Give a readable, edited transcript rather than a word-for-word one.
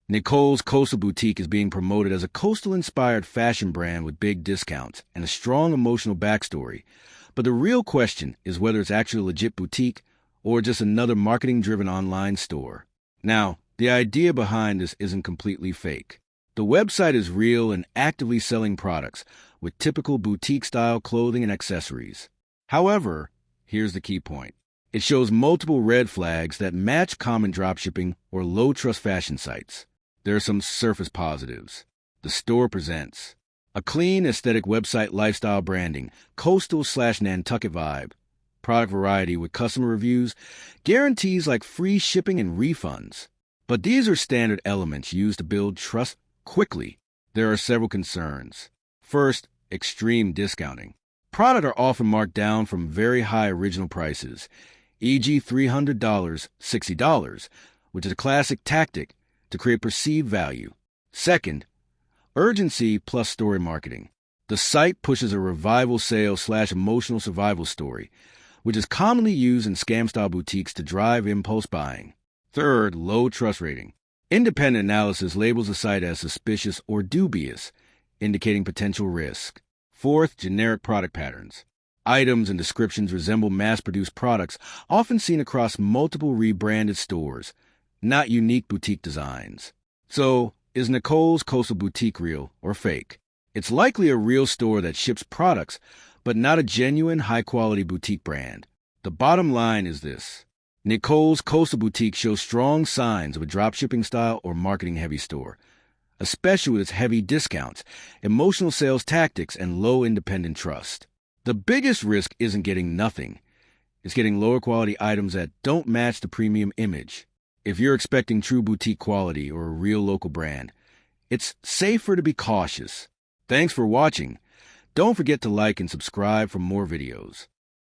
Nicole's Coastal Boutique is being promoted as a coastal-inspired fashion brand with big discounts and a strong emotional backstory. But the real question is whether it's actually a legit boutique or just another marketing-driven online store. Now, the idea behind this isn't completely fake. The website is real and actively selling products with typical boutique-style clothing and accessories. However, here's the key point. It shows multiple red flags that match common dropshipping or low-trust fashion sites. There are some surface positives. The store presents a clean, aesthetic website lifestyle branding, coastal/Nantucket vibe, product variety with customer reviews, guarantees like free shipping and refunds. But these are standard elements used to build trust quickly. There are several concerns. First, extreme discounting. Products are often marked down from very high original prices, e.g. $300, $60, which is a classic tactic to create perceived value. Second, urgency plus story marketing. The site pushes a revival sale/emotional survival story, which is commonly used in scam-style boutiques to drive impulse buying. Third, low trust rating. Independent analysis labels the site as suspicious or dubious, indicating potential risk. Fourth, generic product patterns. Items and descriptions resemble mass-produced products often seen across multiple rebranded stores, not unique boutique designs. So, is Nicole's Coastal Boutique real or fake? It's likely a real store that ships products, but not a genuine high-quality boutique brand. The bottom line is this. Nicole's Coastal Boutique shows strong signs of a dropshipping style or marketing-heavy store, especially with its heavy discounts, emotional sales tactics, and low independent trust. The biggest risk isn't getting nothing. It's getting lower-quality items that don't match the premium image. If you're expecting true boutique quality or a real local brand, it's safer to be cautious. Thanks for watching. Don't forget to like and subscribe for more videos.